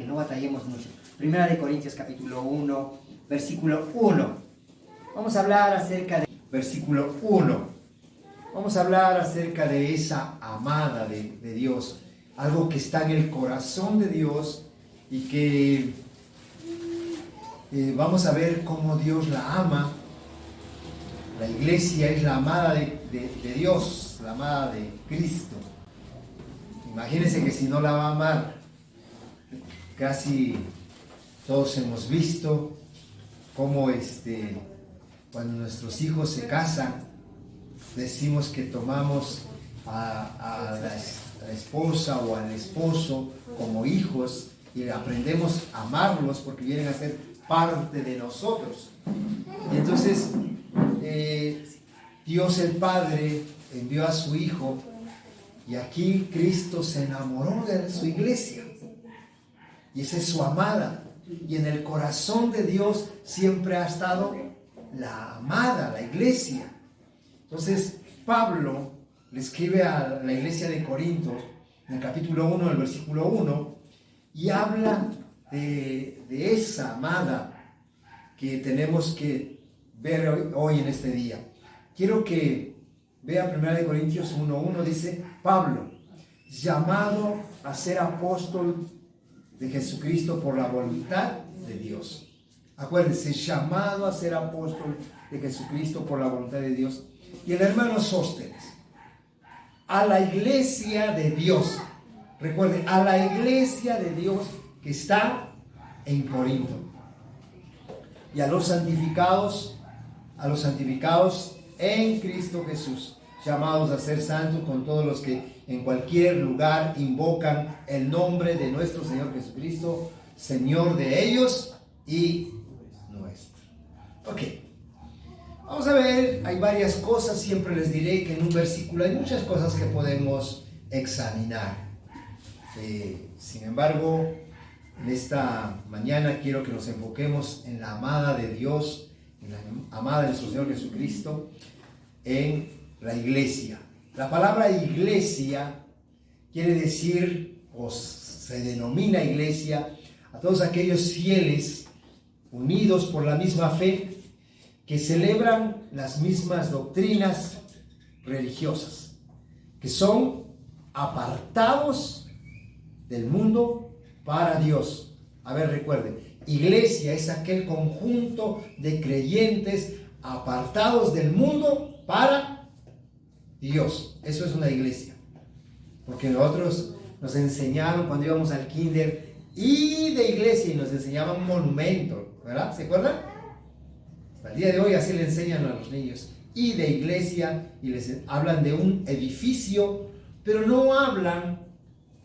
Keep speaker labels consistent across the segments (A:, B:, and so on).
A: que no batallemos mucho. Primera de Corintios capítulo 1, versículo 1. Vamos a hablar acerca de... Versículo 1. Vamos a hablar acerca de esa amada de Dios. Algo que está en el corazón de Dios y que vamos a ver cómo Dios la ama. La iglesia es la amada de Dios, la amada de Cristo. Imagínense que si no la va a amar, casi todos hemos visto cómo cuando nuestros hijos se casan, decimos que tomamos a la esposa o al esposo como hijos y aprendemos a amarlos porque vienen a ser parte de nosotros. Y entonces Dios el Padre envió a su Hijo y aquí Cristo se enamoró de su iglesia y esa es su amada, y en el corazón de Dios siempre ha estado la amada, la iglesia. Entonces Pablo le escribe a la iglesia de Corinto en el capítulo 1, el versículo 1, y habla de esa amada que tenemos que ver hoy en este día. Quiero que vea 1 Corintios 1:1, dice: Pablo, llamado a ser apóstol de Jesucristo por la voluntad de Dios. Acuérdense, llamado a ser apóstol de Jesucristo por la voluntad de Dios. Y el hermano Sóstenes, a la iglesia de Dios. Recuerden, a la iglesia de Dios que está en Corinto. Y a los santificados en Cristo Jesús, llamados a ser santos con todos los que en cualquier lugar invocan el nombre de nuestro Señor Jesucristo, Señor de ellos y nuestro. Ok, vamos a ver, hay varias cosas, siempre les diré que en un versículo hay muchas cosas que podemos examinar. Sin embargo, en esta mañana quiero que nos enfoquemos en la amada de Dios, en la amada de nuestro Señor Jesucristo, en la iglesia. La palabra iglesia quiere decir, o se denomina iglesia, a todos aquellos fieles unidos por la misma fe que celebran las mismas doctrinas religiosas, que son apartados del mundo para Dios. A ver, recuerden, iglesia es aquel conjunto de creyentes apartados del mundo para Dios. Eso es una iglesia. Porque nosotros nos enseñaron cuando íbamos al kinder y de iglesia y nos enseñaban un monumento, ¿verdad? ¿Se acuerdan? Hasta el día de hoy así le enseñan a los niños. Y de iglesia, y les hablan de un edificio, pero no hablan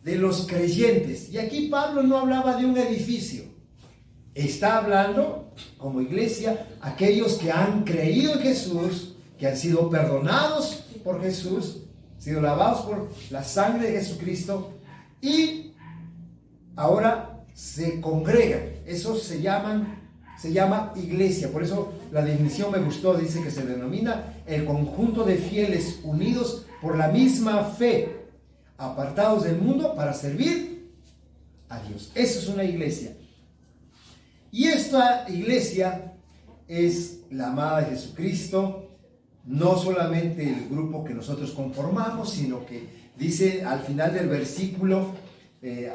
A: de los creyentes. Y aquí Pablo no hablaba de un edificio. Está hablando, como iglesia, aquellos que han creído en Jesús, que han sido perdonados por Jesús, sido lavados por la sangre de Jesucristo y ahora se congregan. Eso se llama iglesia. Por eso la definición me gustó, dice que se denomina el conjunto de fieles unidos por la misma fe, apartados del mundo para servir a Dios. Eso es una iglesia. Y esta iglesia es la amada de Jesucristo. No solamente el grupo que nosotros conformamos, sino que dice al final del versículo,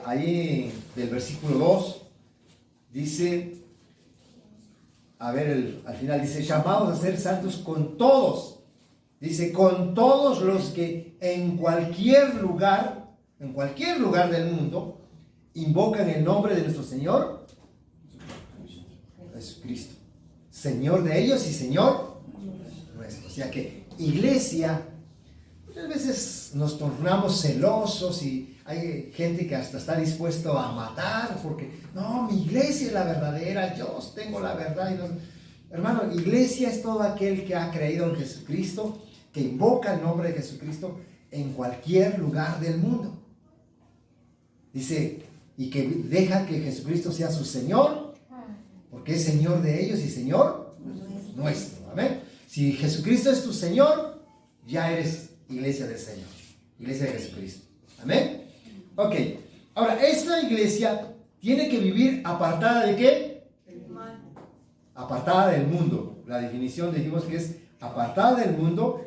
A: ahí del versículo 2, dice, al final dice, llamados a ser santos con todos. Dice, con todos los que en cualquier lugar del mundo, invocan el nombre de nuestro Señor Jesucristo. Señor de ellos y Señor nuestro. O sea que iglesia, muchas veces nos tornamos celosos y hay gente que hasta está dispuesto a matar porque, no, mi iglesia es la verdadera, yo tengo la verdad. Y no. Hermano, iglesia es todo aquel que ha creído en Jesucristo, que invoca el nombre de Jesucristo en cualquier lugar del mundo. Dice, y que deja que Jesucristo sea su Señor, porque es Señor de ellos y Señor nuestro. Amén. Si Jesucristo es tu Señor, ya eres iglesia del Señor, iglesia de Jesucristo. Amén. Ok, ahora esta iglesia tiene que vivir apartada ¿de qué? Apartada del mundo. La definición dijimos que es apartada del mundo,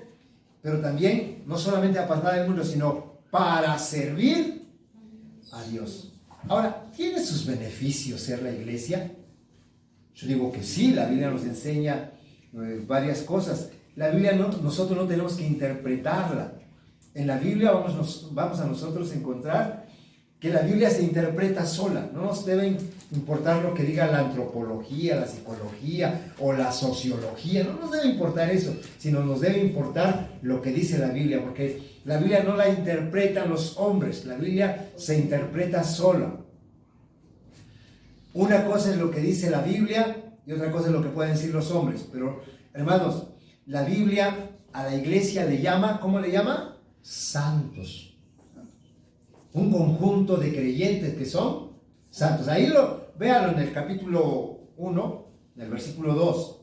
A: pero también no solamente apartada del mundo, sino para servir a Dios. Ahora, ¿tiene sus beneficios ser la iglesia? Yo digo que sí, la Biblia nos enseña varias cosas. La Biblia nosotros no tenemos que interpretarla. En la Biblia vamos a nosotros encontrar que la Biblia se interpreta sola. No nos debe importar lo que diga la antropología, la psicología o la sociología. No nos debe importar eso, sino nos debe importar lo que dice la Biblia, porque la Biblia no la interpretan los hombres, la Biblia se interpreta sola. Una cosa es lo que dice la Biblia y otra cosa es lo que pueden decir los hombres. Pero, hermanos, la Biblia a la iglesia le llama, ¿cómo le llama? Santos. Un conjunto de creyentes que son santos. Ahí véanlo en el capítulo 1, en el versículo 2.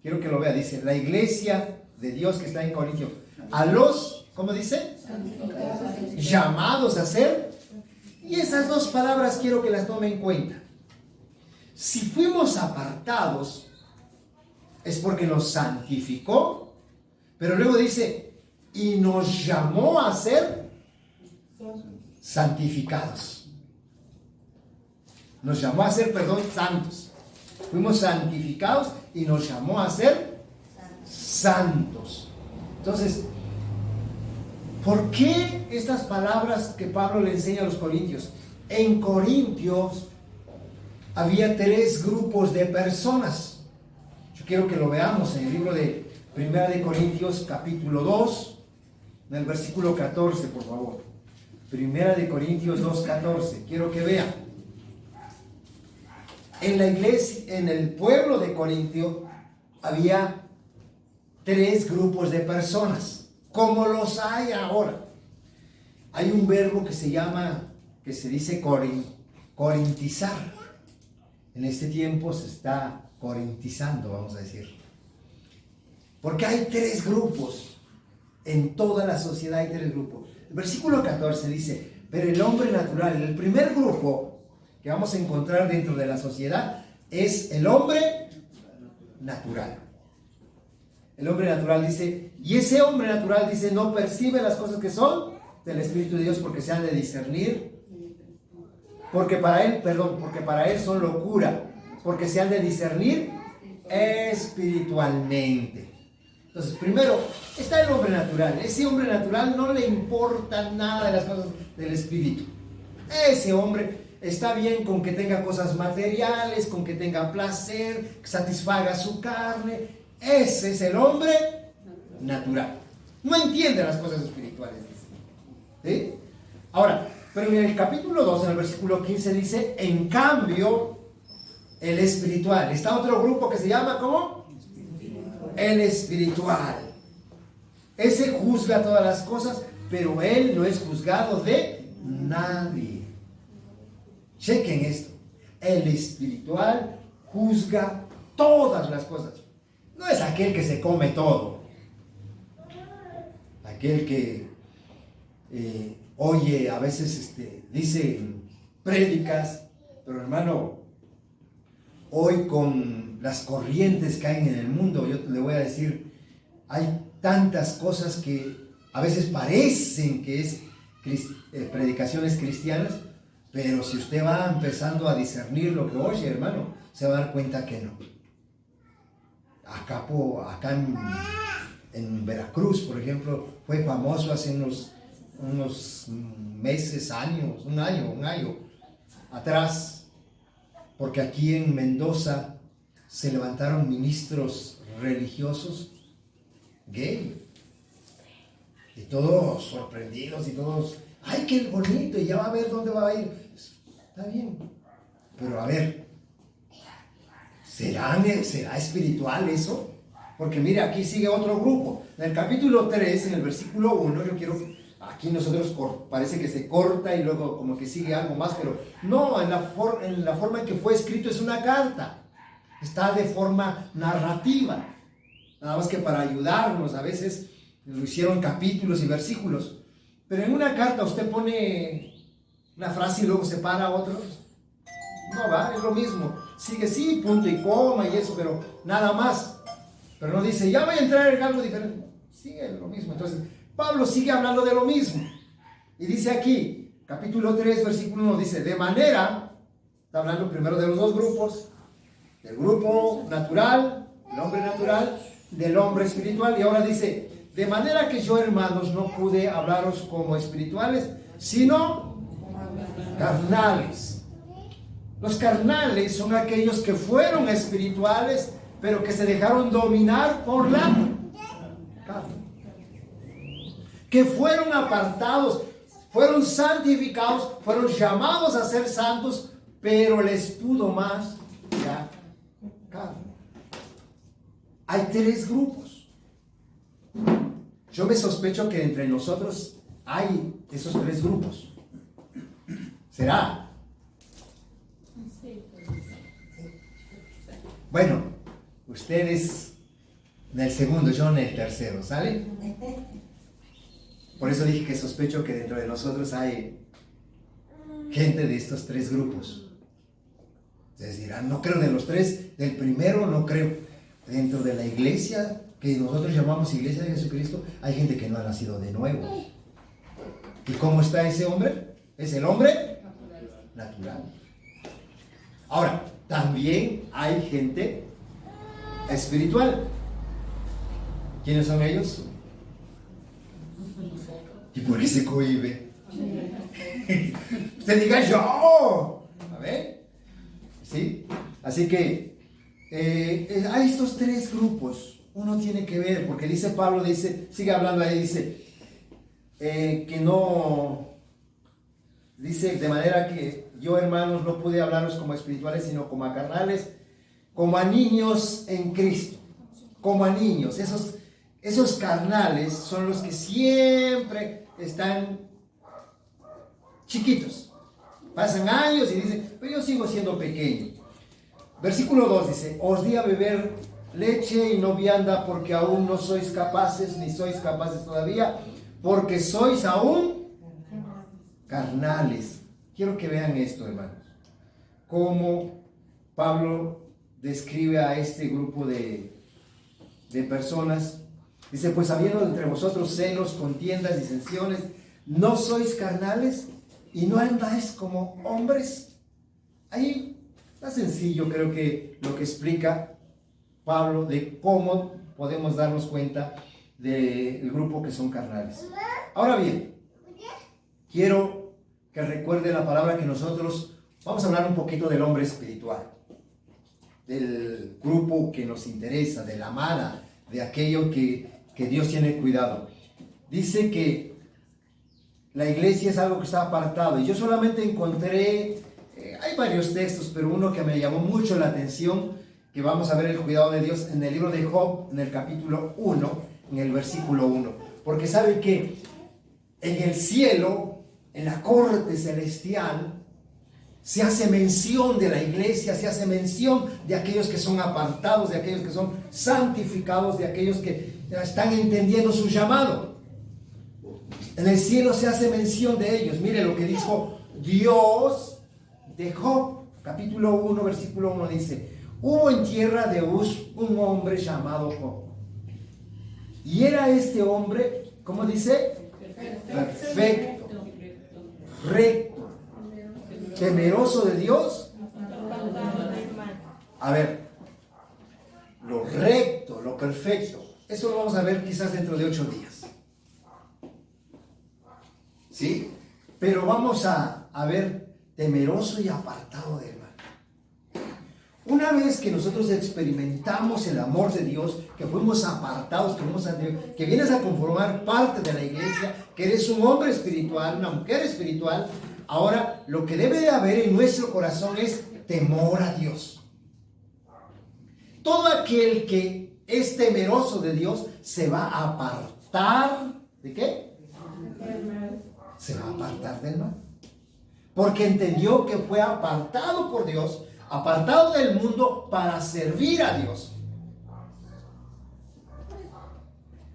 A: Quiero que lo vea. Dice, la iglesia de Dios que está en Corintio, a los, ¿cómo dice? Llamados a ser. Y esas dos palabras quiero que las tome en cuenta. Si fuimos apartados, es porque nos santificó, pero luego dice, y nos llamó a ser santificados. Nos llamó a ser, santos. Fuimos santificados y nos llamó a ser santos. Entonces, ¿por qué estas palabras que Pablo le enseña a los corintios? En Corintios había 3 grupos de personas. Yo quiero que lo veamos en el libro de Primera de Corintios, capítulo 2, en el versículo 14, por favor. Primera de Corintios 2, 14. Quiero que vean. En la iglesia, en el pueblo de Corintio, había 3 grupos de personas, como los hay ahora. Hay un verbo que se dice corintizar. En este tiempo se está corintizando, vamos a decir. Porque hay 3 grupos. En toda la sociedad hay 3 grupos. El versículo 14 dice, pero el hombre natural, el primer grupo que vamos a encontrar dentro de la sociedad es el hombre natural. El hombre natural dice, y ese hombre natural dice, no percibe las cosas que son del Espíritu de Dios porque se han de discernir. Porque para él son locura, porque se han de discernir espiritualmente. Entonces, primero, está el hombre natural. Ese hombre natural no le importa nada de las cosas del Espíritu. Ese hombre está bien con que tenga cosas materiales, con que tenga placer, que satisfaga su carne. Ese es el hombre natural. No entiende las cosas espirituales. ¿Sí? Ahora, pero en el capítulo 2, en el versículo 15 dice, en cambio, el espiritual. Está otro grupo que se llama, ¿cómo? El espiritual. Ese juzga todas las cosas, pero él no es juzgado de nadie. Chequen esto. El espiritual juzga todas las cosas. No es aquel que se come todo. Aquel que oye, a veces dice prédicas, pero hermano, hoy con las corrientes que hay en el mundo, yo le voy a decir, hay tantas cosas que a veces parecen que es predicaciones cristianas, pero si usted va empezando a discernir lo que oye, hermano, se va a dar cuenta que no. Acá en Veracruz, por ejemplo, fue famoso hace unos meses, años, un año atrás, porque aquí en Mendoza se levantaron ministros religiosos gay, y todos sorprendidos y todos, ¡ay, qué bonito! Y ya va a ver dónde va a ir. Está bien, pero a ver, ¿será espiritual eso? Porque mire, aquí sigue otro grupo. En el capítulo 3, en el versículo 1, yo quiero, aquí nosotros parece que se corta y luego como que sigue algo más, pero no, en la forma en que fue escrito es una carta. Está de forma narrativa. Nada más que para ayudarnos, a veces lo hicieron capítulos y versículos. Pero en una carta usted pone una frase y luego separa otros. es lo mismo. Sigue sí, punto y coma y eso, pero nada más. Pero no dice, ya voy a entrar en algo diferente. Sigue lo mismo. Entonces, Pablo sigue hablando de lo mismo. Y dice aquí, capítulo 3, versículo 1, dice, de manera, está hablando primero de los dos grupos, del grupo natural, el hombre natural, del hombre espiritual, y ahora dice, de manera que yo, hermanos, no pude hablaros como espirituales, sino carnales. Los carnales son aquellos que fueron espirituales, pero que se dejaron dominar por la carne. Que fueron apartados, fueron santificados, fueron llamados a ser santos, pero les pudo más la carne. Hay tres grupos. Yo me sospecho que entre nosotros hay esos tres grupos. ¿Será? Bueno, ustedes en el segundo, yo en el tercero, ¿sale? Por eso dije que sospecho que dentro de nosotros hay gente de estos tres grupos. Ustedes dirán, no creo de los tres, del primero no creo. Dentro de la iglesia, que nosotros llamamos Iglesia de Jesucristo, hay gente que no ha nacido de nuevo. ¿Y cómo está ese hombre? Es el hombre natural. Ahora, también hay gente espiritual. ¿Quiénes son ellos? ¿Y por qué se cohíbe? Usted diga yo. A ver. ¿Sí? Así que hay estos tres grupos. Uno tiene que ver, porque dice Pablo, dice, sigue hablando ahí, dice que no, dice de manera que yo, hermanos, no pude hablaros como espirituales, sino como a carnales, como a niños en Cristo, como a niños. Esos carnales son los que siempre están chiquitos. Pasan años y dicen, pero yo sigo siendo pequeño. Versículo 2 dice, os di a beber leche y no vianda porque aún no sois capaces, ni sois capaces todavía, porque sois aún carnales. Quiero que vean esto, hermanos. Cómo Pablo describe a este grupo de personas. Dice, pues habiendo entre vosotros celos, contiendas, disensiones, ¿no sois carnales y no andáis como hombres? Ahí está sencillo, creo que lo que explica Pablo de cómo podemos darnos cuenta del grupo que son carnales. Ahora bien, quiero que recuerde la palabra que nosotros vamos a hablar un poquito del hombre espiritual, del grupo que nos interesa, de la amada, de aquello que Dios tiene cuidado. Dice que la iglesia es algo que está apartado, y yo solamente encontré, hay varios textos, pero uno que me llamó mucho la atención, que vamos a ver el cuidado de Dios en el libro de Job, en el capítulo 1, en el versículo 1. Porque sabe que en el cielo, en la corte celestial, se hace mención de la iglesia, se hace mención de aquellos que son apartados, de aquellos que son santificados, de aquellos que están entendiendo su llamado. En el cielo se hace mención de ellos. Mire lo que dijo Dios de Job, capítulo 1, versículo 1, dice: hubo en tierra de Uz un hombre llamado Job. Y era este hombre, ¿cómo dice? Perfecto, recto, temeroso de Dios. A ver, lo recto, lo perfecto, eso lo vamos a ver quizás dentro de 8 días. ¿Sí? Pero vamos a ver temeroso y apartado del mal. Una vez que nosotros experimentamos el amor de Dios, que fuimos apartados, que vienes a conformar parte de la iglesia, que eres un hombre espiritual, una mujer espiritual, ahora lo que debe de haber en nuestro corazón es temor a Dios. Todo aquel que es temeroso de Dios se va a apartar, ¿de qué? Se va a apartar del mal. Porque entendió que fue apartado por Dios, apartado del mundo para servir a Dios.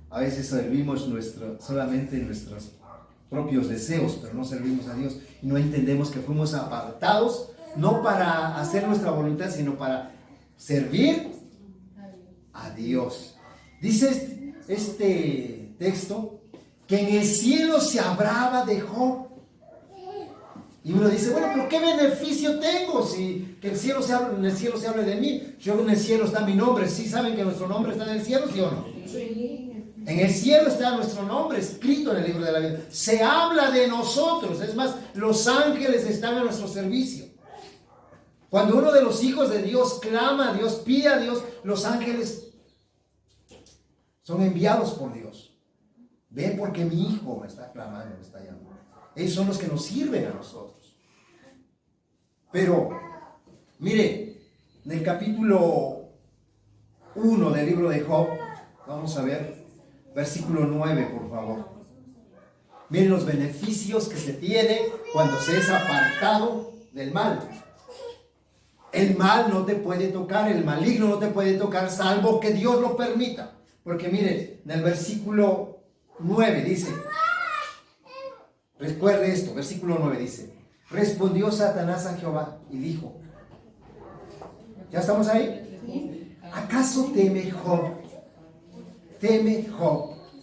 A: A veces servimos solamente nuestros propios deseos, pero no servimos a Dios y no entendemos que fuimos apartados no para hacer nuestra voluntad, sino para servir a Dios. Dice este texto que en el cielo se hablaba de Job. Y uno dice, bueno, pero ¿qué beneficio tengo si que en el cielo se hable de mí? Yo en el cielo está mi nombre. ¿Sí saben que nuestro nombre está en el cielo, sí o no? Sí. En el cielo está nuestro nombre escrito en el libro de la vida. Se habla de nosotros. Es más, los ángeles están a nuestro servicio. Cuando uno de los hijos de Dios clama a Dios, pide a Dios, los ángeles son enviados por Dios. Ve porque mi hijo me está clamando, me está llamando. Ellos son los que nos sirven a nosotros. Pero, mire, en el capítulo 1 del libro de Job, vamos a ver, versículo 9, por favor. Miren los beneficios que se tiene cuando se es apartado del mal. El mal no te puede tocar, el maligno no te puede tocar, salvo que Dios lo permita. Porque mire, en el versículo 9 dice, recuerde esto, versículo 9 dice, respondió Satanás a Jehová y dijo, ¿ya estamos ahí? ¿Acaso teme Job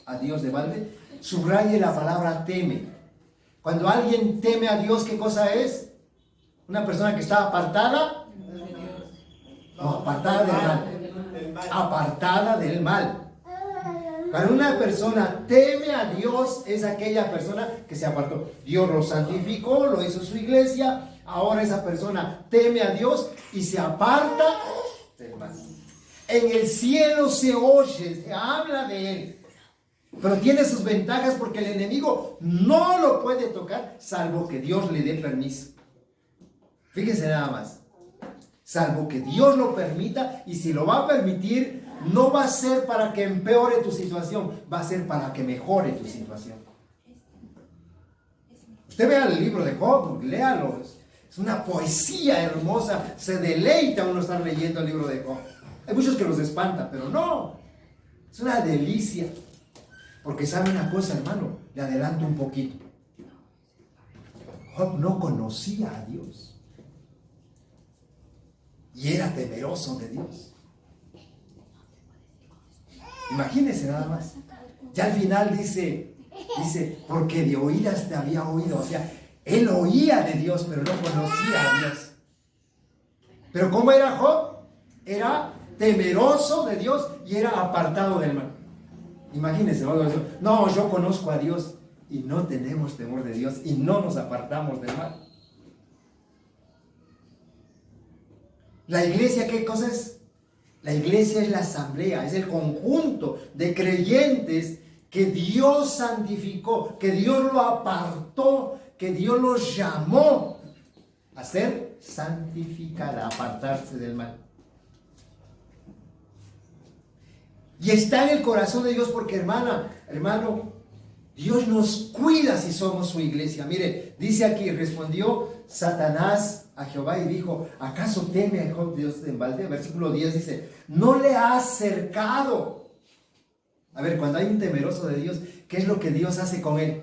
A: a Dios de balde? Subraye la palabra teme. Cuando alguien teme a Dios, ¿qué cosa es? Una persona que está apartada. No, apartada del mal. Apartada del mal. Cuando una persona teme a Dios, es aquella persona que se apartó. Dios lo santificó, lo hizo su iglesia. Ahora esa persona teme a Dios y se aparta del mal. En el cielo se oye, se habla de él. Pero tiene sus ventajas porque el enemigo no lo puede tocar, salvo que Dios le dé permiso. Fíjense nada más. Salvo que Dios lo permita, y si lo va a permitir, no va a ser para que empeore tu situación, va a ser para que mejore tu situación. Usted vea el libro de Job, léalo. Es una poesía hermosa, se deleita uno estar leyendo el libro de Job. Hay muchos que los espantan, pero no, es una delicia. Porque sabe una cosa, hermano, le adelanto un poquito. Job no conocía a Dios y era temeroso de Dios. Imagínense nada más. Ya al final dice, porque de oídas te había oído. O sea, él oía de Dios, pero no conocía a Dios. Pero ¿cómo era Job? Era temeroso de Dios y era apartado del mal. Imagínense, no, yo conozco a Dios y no tenemos temor de Dios y no nos apartamos del mal. La iglesia, ¿qué cosa es? La iglesia es la asamblea, es el conjunto de creyentes que Dios santificó, que Dios lo apartó, que Dios los llamó a ser santificada, a apartarse del mal. Y está en el corazón de Dios porque, hermano, Dios nos cuida si somos su iglesia. Mire, dice aquí, respondió Satanás a Jehová y dijo, ¿acaso teme a Job Dios en balde? Versículo 10 dice, no le ha acercado. A ver, cuando hay un temeroso de Dios, ¿qué es lo que Dios hace con él?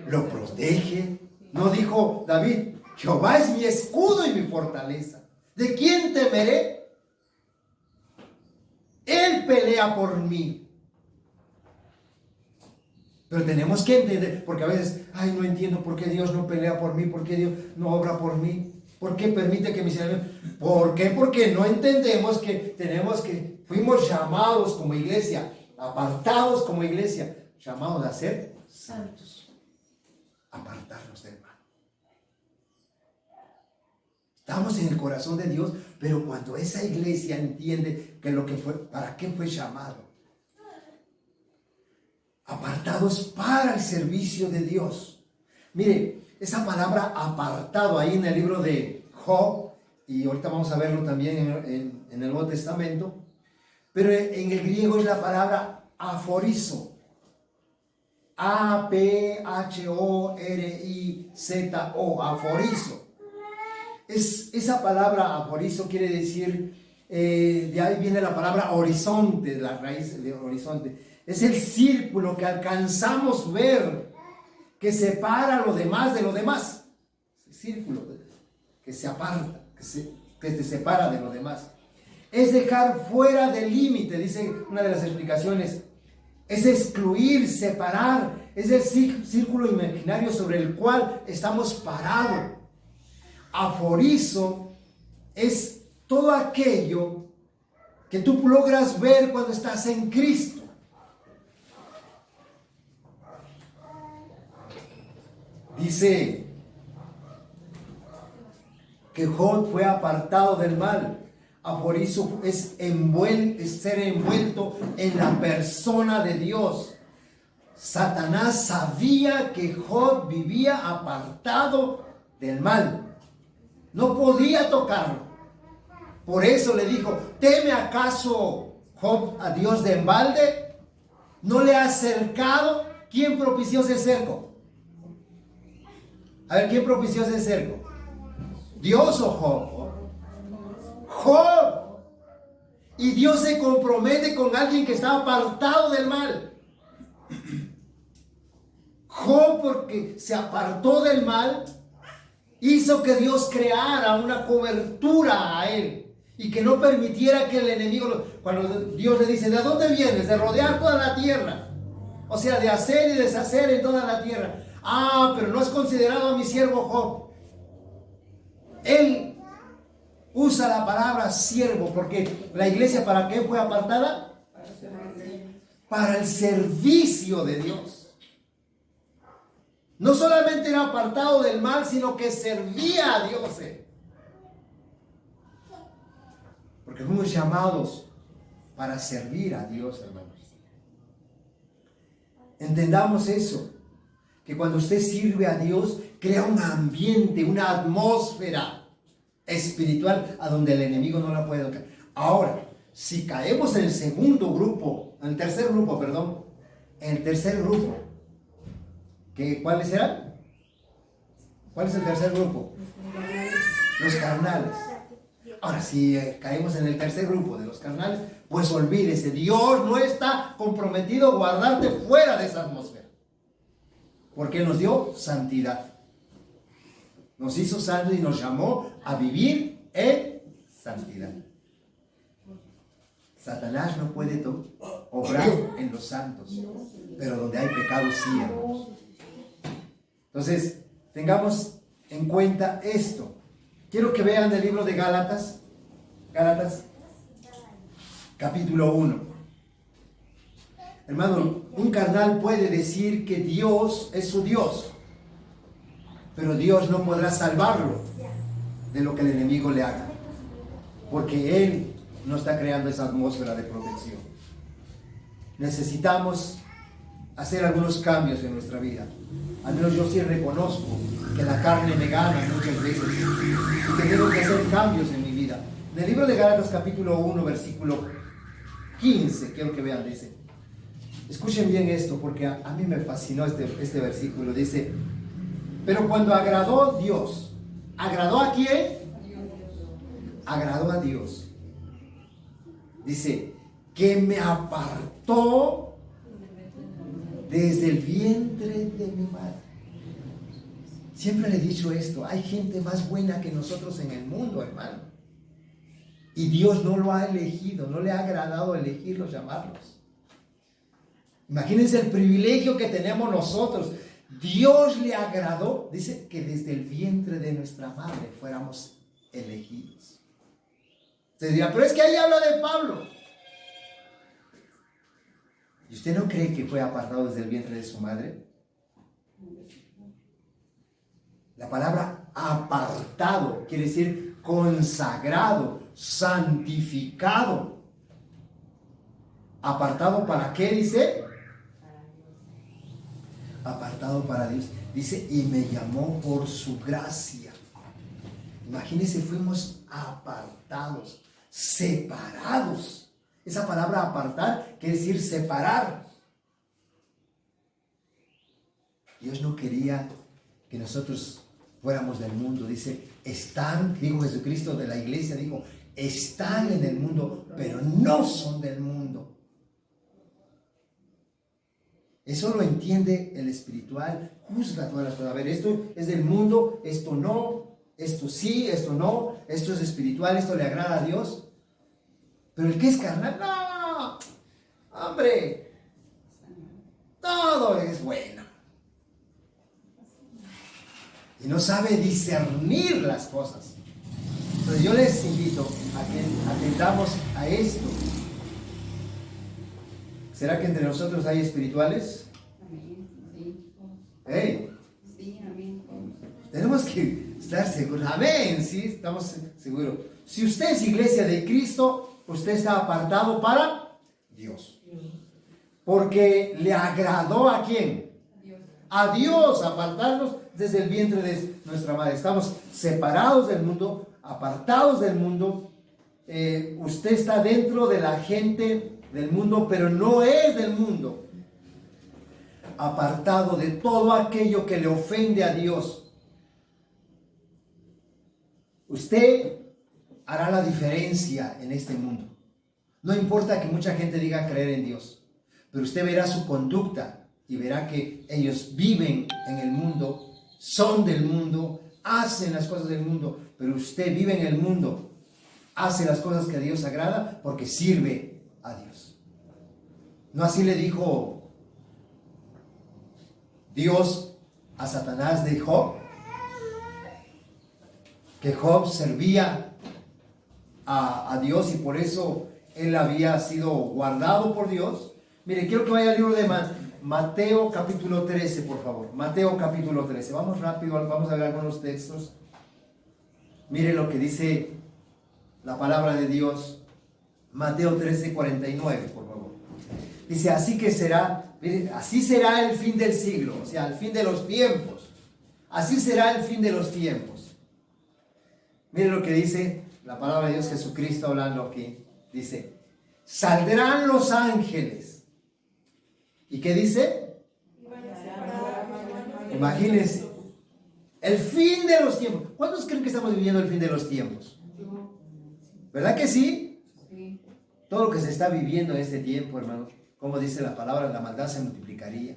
A: Lo protege. No dijo David, Jehová es mi escudo y mi fortaleza. ¿De quién temeré? Él pelea por mí. Pero tenemos que entender, porque a veces, no entiendo por qué Dios no pelea por mí, por qué Dios no obra por mí, por qué permite que mis enemigos... ¿Por qué? Porque no entendemos que fuimos llamados como iglesia, apartados como iglesia, llamados a ser santos, apartarnos del mal. Estamos en el corazón de Dios, pero cuando esa iglesia entiende que lo que fue, para qué fue llamado, apartados para el servicio de Dios. Mire, esa palabra apartado ahí en el libro de Job, y ahorita vamos a verlo también en el Nuevo Testamento, pero en el griego es la palabra aforizo. A-P-H-O-R-I-Z-O, aforizo. Esa palabra aforizo quiere decir, de ahí viene la palabra horizonte, de la raíz de horizonte. Es el círculo que alcanzamos ver, que separa lo demás de lo demás. El círculo. que se aparta, que te separa de los demás. Es dejar fuera del límite, dice una de las explicaciones. Es excluir, separar. Es el círculo imaginario sobre el cual estamos parados. Aforizo es todo aquello que tú logras ver cuando estás en Cristo. Dice que Job fue apartado del mal. Aforizo es ser envuelto en la persona de Dios. Satanás sabía que Job vivía apartado del mal. No podía tocarlo. Por eso le dijo: ¿teme acaso Job a Dios de embalde? ¿No le ha cercado? ¿Quién propició ese cerco? A ver, ¿quién propició ese cerco? ¿Dios o Job? Job. Y Dios se compromete con alguien que está apartado del mal. Job, porque se apartó del mal, hizo que Dios creara una cobertura a él y que no permitiera que el enemigo, cuando Dios le dice: ¿de dónde vienes? De rodear toda la tierra, o sea, de hacer y deshacer en toda la tierra. Ah, pero no has considerado a mi siervo Job. Él usa la palabra siervo porque la iglesia, ¿para qué fue apartada? Para el servicio de Dios. No solamente era apartado del mal, sino que servía a Dios. Porque fuimos llamados para servir a Dios, hermanos. Entendamos eso, que cuando usted sirve a Dios, crea un ambiente, una atmósfera espiritual a donde el enemigo no la puede tocar. Ahora, si caemos en el tercer grupo, ¿cuáles serán? ¿Cuál es el tercer grupo? Los carnales. Ahora, si caemos en el tercer grupo de los carnales, pues olvídese, Dios no está comprometido a guardarte fuera de esa atmósfera, porque nos dio santidad. Nos hizo santos y nos llamó a vivir en santidad. Satanás no puede obrar en los santos, pero donde hay pecado sí, hermanos. Entonces, tengamos en cuenta esto. Quiero que vean el libro de Gálatas, capítulo 1. Hermano, un carnal puede decir que Dios es su Dios, pero Dios no podrá salvarlo de lo que el enemigo le haga, porque Él no está creando esa atmósfera de protección. Necesitamos hacer algunos cambios en nuestra vida. Al menos yo sí reconozco que la carne me gana muchas veces y que tengo que hacer cambios en mi vida. En el libro de Gálatas capítulo 1 versículo 15, quiero que vean, dice, escuchen bien esto porque a mí me fascinó este versículo. Dice: pero cuando agradó a Dios, ¿agradó a quién? Agradó a Dios. Dice: que me apartó desde el vientre de mi madre. Siempre le he dicho esto: hay gente más buena que nosotros en el mundo, hermano. Y Dios no lo ha elegido, no le ha agradado elegirlos, llamarlos. Imagínense el privilegio que tenemos nosotros. Dios le agradó, dice, que desde el vientre de nuestra madre fuéramos elegidos. Se dirá: pero es que ahí habla de Pablo. ¿Y usted no cree que fue apartado desde el vientre de su madre? La palabra apartado quiere decir consagrado, santificado. ¿Apartado para qué dice? Apartado para Dios. Dice: y me llamó por su gracia. Imagínense, fuimos apartados, separados. Esa palabra apartar quiere decir separar. Dios no quería que nosotros fuéramos del mundo. Dice: dijo Jesucristo de la iglesia, dijo: están en el mundo, pero no son del mundo. Eso lo entiende el espiritual, juzga todas las cosas. A ver, esto es del mundo, esto no, esto sí, esto no, esto es espiritual, esto le agrada a Dios. Pero el que es carnal, no, hombre, todo es bueno. Y no sabe discernir las cosas. Entonces yo les invito a que atendamos a esto. ¿Será que entre nosotros hay espirituales?
B: Amén. Sí.
A: Hey,
B: Sí, amén.
A: tenemos que estar seguros. Amén, sí, estamos seguros. Si usted es iglesia de Cristo, usted está apartado para Dios. Porque le agradó ¿a quién?
B: Dios.
A: A Dios apartarnos desde el vientre de nuestra madre. Estamos separados del mundo, apartados del mundo. Usted está dentro de la gente del mundo, pero no es del mundo. Apartado de todo aquello que le ofende a Dios. Usted hará la diferencia en este mundo. No importa que mucha gente diga creer en Dios, pero usted verá su conducta y verá que ellos viven en el mundo, son del mundo, hacen las cosas del mundo, pero usted vive en el mundo, hace las cosas que a Dios agrada porque sirve a Dios. ¿No así le dijo Dios a Satanás de Job? Que Job servía a Dios y por eso él había sido guardado por Dios. Mire, quiero que vaya al libro de Mateo capítulo 13, por favor. Mateo capítulo 13. Vamos rápido, vamos a ver algunos textos. Mire lo que dice la palabra de Dios. Mateo 13, 49, por favor. Dice, así que será, mire, así será el fin del siglo, o sea, el fin de los tiempos. Así será el fin de los tiempos. Mire lo que dice la palabra de Dios, Jesucristo hablando aquí. Dice, saldrán los ángeles. ¿Y qué dice? Imagínense, el fin de los tiempos. ¿Cuántos creen que estamos viviendo el fin de los tiempos? ¿Verdad que sí?
B: Sí.
A: Todo lo que se está viviendo en este tiempo, hermano, como dice la palabra, la maldad se multiplicaría.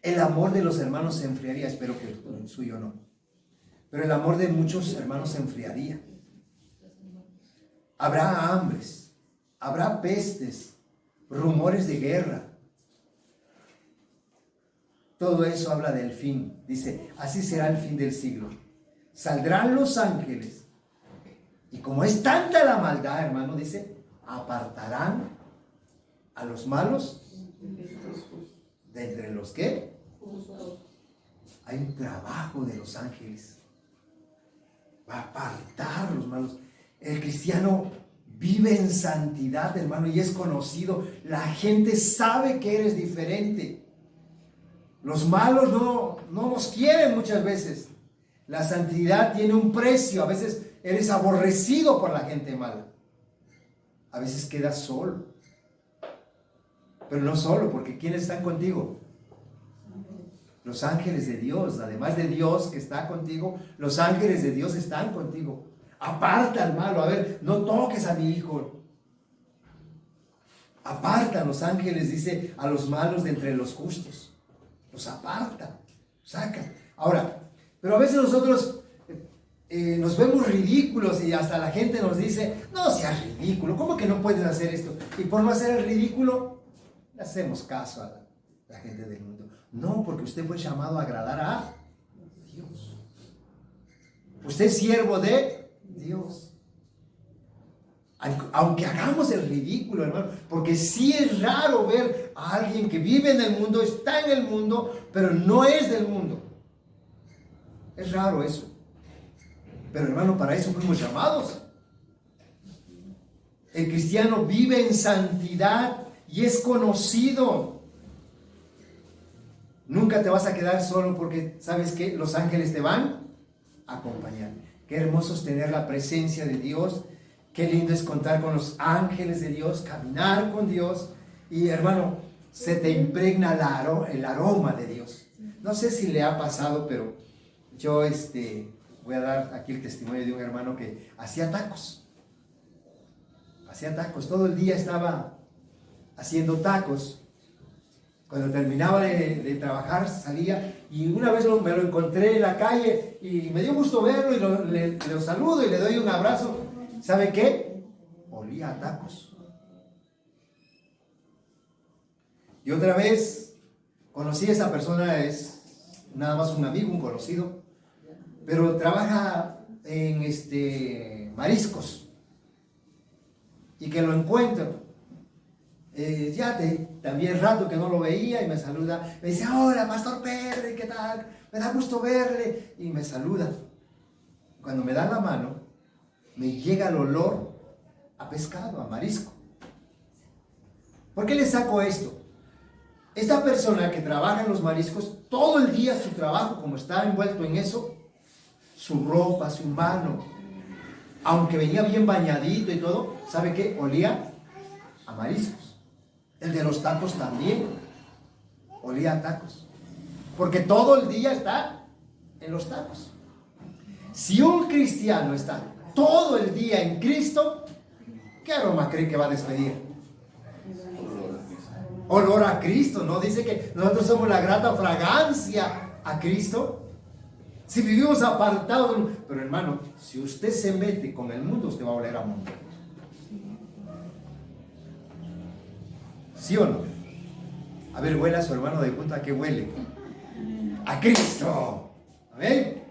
A: El amor de los hermanos se enfriaría, espero que el suyo no. Pero el amor de muchos hermanos se enfriaría. Habrá hambres, habrá pestes, rumores de guerra. Todo eso habla del fin. Dice, así será el fin del siglo. Saldrán los ángeles. Y como es tanta la maldad, hermano, dice, apartarán a los malos de entre los que hay un trabajo de los ángeles. Va a apartar los malos. El cristiano vive en santidad, hermano, y es conocido. La gente sabe que eres diferente. Los malos no nos quieren muchas veces. La santidad tiene un precio. A veces eres aborrecido por la gente mala. A veces quedas solo. Pero no solo, porque ¿quiénes están contigo? Los ángeles de Dios. Además de Dios que está contigo, los ángeles de Dios están contigo. Aparta al malo. A ver, no toques a mi hijo. Aparta a los ángeles, dice, a los malos de entre los justos. Los aparta, saca. Ahora, pero a veces nosotros nos vemos ridículos y hasta la gente nos dice, no seas ridículo, ¿cómo que no puedes hacer esto? Y por no hacer el ridículo, le hacemos caso a la gente del mundo. No, porque usted fue llamado a agradar a Dios. Usted es siervo de Dios. Aunque hagamos el ridículo, hermano, porque sí es raro ver a alguien que vive en el mundo, está en el mundo, pero no es del mundo. Es raro eso. Pero hermano, para eso fuimos llamados. El cristiano vive en santidad y es conocido. Nunca te vas a quedar solo porque, ¿sabes qué? Los ángeles te van a acompañar. Qué hermoso es tener la presencia de Dios. Qué lindo es contar con los ángeles de Dios, caminar con Dios. Y hermano, se te impregna el aroma de Dios. No sé si le ha pasado, pero yo voy a dar aquí el testimonio de un hermano que hacía tacos. Hacía tacos, todo el día estaba haciendo tacos. Cuando terminaba de trabajar, salía y una vez me lo encontré en la calle y me dio gusto verlo y lo saludo y le doy un abrazo. ¿Sabe qué? Olía a tacos. Y otra vez conocí a esa persona, es nada más un amigo, un conocido, pero trabaja en mariscos. Y que lo encuentro. También rato que no lo veía y me saluda. Me dice, hola, Pastor Pedro, ¿qué tal? Me da gusto verle. Y me saluda. Cuando me da la mano, me llega el olor a pescado, a marisco. ¿Por qué le saco esto? Esta persona que trabaja en los mariscos, todo el día su trabajo, como está envuelto en eso, su ropa, su mano, aunque venía bien bañadito y todo, ¿sabe qué? Olía a mariscos. El de los tacos también olía a tacos, porque todo el día está en los tacos. Si un cristiano está todo el día en Cristo, ¿qué aroma cree que va a despedir? Olor a Cristo, ¿no? Dice que nosotros somos la grata fragancia a Cristo. Si vivimos apartados, pero hermano, si usted se mete con el mundo, usted va a oler a mundo. ¿Sí o no? A ver, huele a su hermano de punta, ¿a qué huele? A Cristo. ¿Amén?